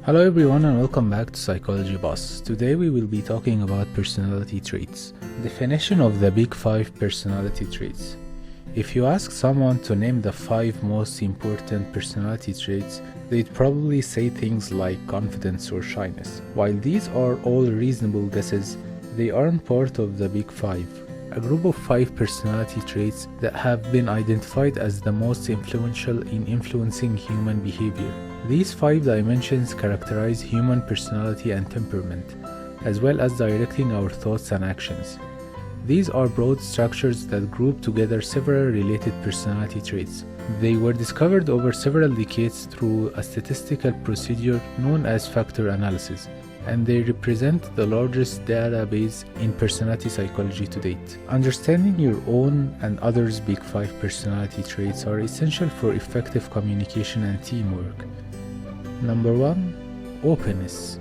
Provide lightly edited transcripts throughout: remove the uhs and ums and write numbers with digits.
Hello everyone and welcome back to Psychology Boss. Today we will be talking about personality traits. Definition of the big 5 personality traits. If you ask someone to name the 5 most important personality traits, they'd probably say things like confidence or shyness. While these are all reasonable guesses, they aren't part of the big 5. A group of 5 personality traits that have been identified as the most influential in influencing human behavior. These 5 dimensions characterize human personality and temperament, as well as directing our thoughts and actions. These are broad structures that group together several related personality traits. They were discovered over several decades through a statistical procedure known as factor analysis, and they represent the largest database in personality psychology to date. Understanding your own and others' big 5 personality traits are essential for effective communication and teamwork. Number 1. Openness.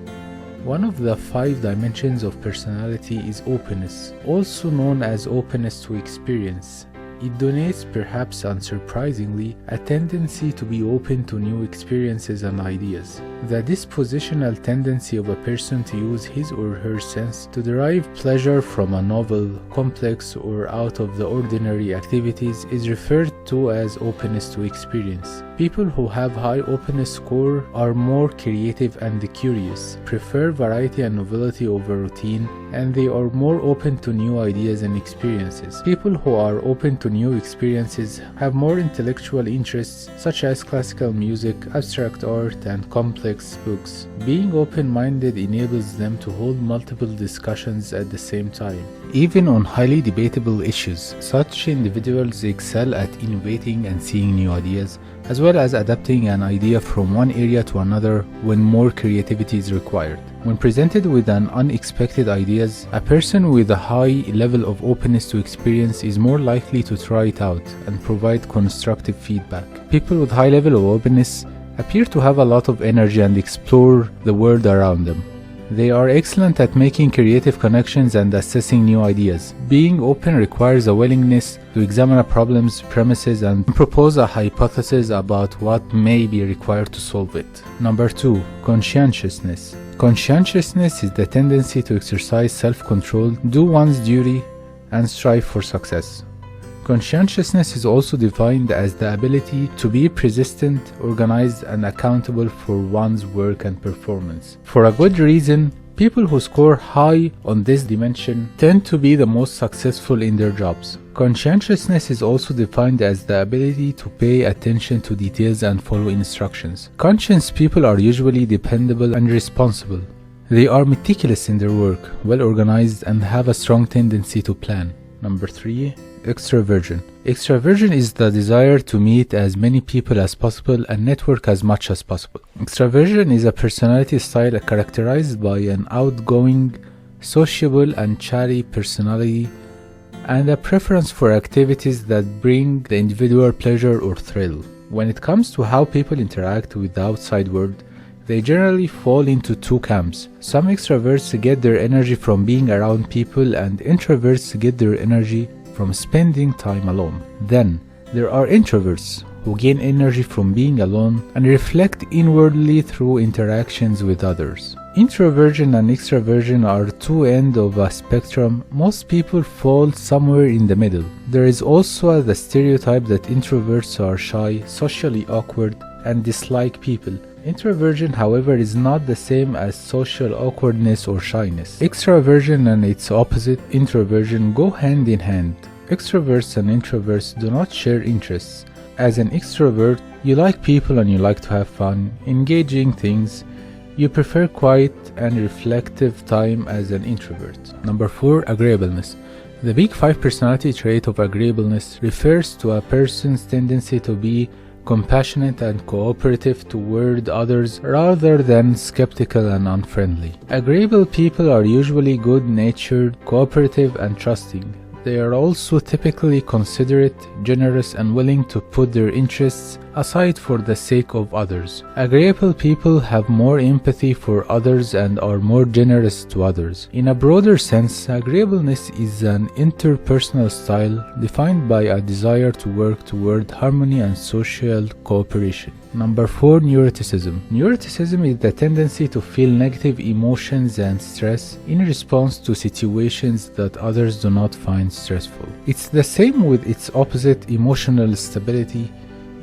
One of the 5 dimensions of personality is openness, also known as openness to experience. It denotes, perhaps unsurprisingly, a tendency to be open to new experiences and ideas. The dispositional tendency of a person to use his or her sense to derive pleasure from a novel, complex, or out-of-the-ordinary activities is referred to as openness to experience. People who have high openness score are more creative and curious, prefer variety and novelty over routine, and they are more open to new ideas and experiences. People who are open to new experiences have more intellectual interests such as classical music, abstract art, and complex books. Being open-minded enables them to hold multiple discussions at the same time. Even on highly debatable issues, such individuals excel at innovating and seeing new ideas, as well as adapting an idea from one area to another when more creativity is required. When presented with an unexpected ideas, a person with a high level of openness to experience is more likely to try it out and provide constructive feedback. People with high level of openness appear to have a lot of energy and explore the world around them. They are excellent at making creative connections and assessing new ideas. Being open requires a willingness to examine a problem's premises and propose a hypothesis about what may be required to solve it. Number 2. Conscientiousness. Conscientiousness is the tendency to exercise self-control, do one's duty, and strive for success. Conscientiousness is also defined as the ability to be persistent, organized, and accountable for one's work and performance. For a good reason, people who score high on this dimension tend to be the most successful in their jobs. Conscientiousness is also defined as the ability to pay attention to details and follow instructions. Conscious people are usually dependable and responsible. They are meticulous in their work, well organized, and have a strong tendency to plan. Number 3. Extraversion. Extraversion is the desire to meet as many people as possible and network as much as possible. Extraversion is a personality style characterized by an outgoing, sociable, and chatty personality and a preference for activities that bring the individual pleasure or thrill. When it comes to how people interact with the outside world, they generally fall into 2 camps. Some extroverts get their energy from being around people, and introverts get their energy from spending time alone. Then, there are introverts who gain energy from being alone and reflect inwardly through interactions with others. Introversion and extroversion are 2 ends of a spectrum. Most people fall somewhere in the middle. There is also the stereotype that introverts are shy, socially awkward, and dislike people. Introversion, however, is not the same as social awkwardness or shyness. Extraversion and its opposite, introversion, go hand in hand. Extroverts and introverts do not share interests. As an extrovert, you like people and you like to have fun, engaging things. You prefer quiet and reflective time as an introvert. Number 4. Agreeableness. The big 5 personality trait of agreeableness refers to a person's tendency to be compassionate and cooperative toward others rather than skeptical and unfriendly. Agreeable people are usually good-natured, cooperative, and trusting. They are also typically considerate, generous, and willing to put their interests aside for the sake of others. Agreeable people have more empathy for others and are more generous to others. In a broader sense, agreeableness is an interpersonal style defined by a desire to work toward harmony and social cooperation. Number 4. Neuroticism. Neuroticism is the tendency to feel negative emotions and stress in response to situations that others do not find stressful. It's the same with its opposite, emotional stability.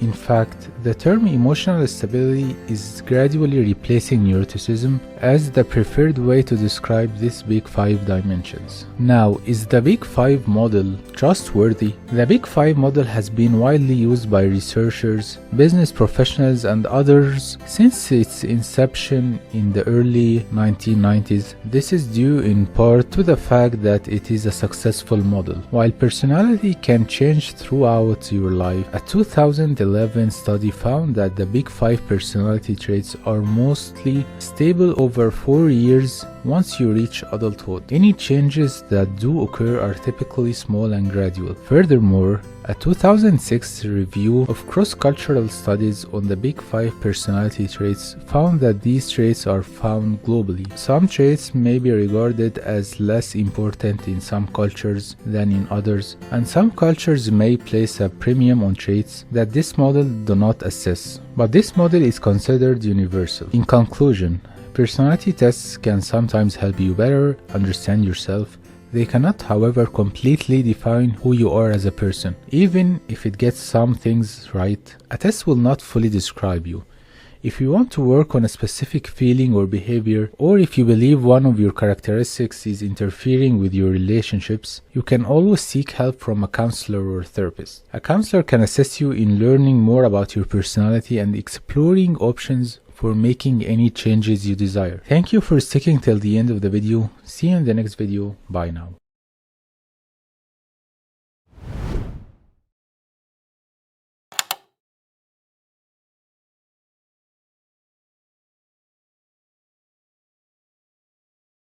In fact, the term emotional stability is gradually replacing neuroticism as the preferred way to describe these big 5 dimensions. Now, is the Big 5 model trustworthy? The Big 5 model has been widely used by researchers, business professionals, and others since its inception in the early 1990s. This is due in part to the fact that it is a successful model. While personality can change throughout your life, a 2011 study found that the Big 5 personality traits are mostly stable over 4 years once you reach adulthood. Any changes that do occur are typically small and gradual. Furthermore, a 2006 review of cross-cultural studies on the Big 5 personality traits found that these traits are found globally. Some traits may be regarded as less important in some cultures than in others, and some cultures may place a premium on traits that this model do not assess. But this model is considered universal. In conclusion, personality tests can sometimes help you better understand yourself. They cannot, however, completely define who you are as a person. Even if it gets some things right, a test will not fully describe you. If you want to work on a specific feeling or behavior, or if you believe one of your characteristics is interfering with your relationships, you can always seek help from a counselor or therapist. A counselor can assist you in learning more about your personality and exploring options for making any changes you desire. Thank you for sticking till the end of the video. See you in the next video. Bye now.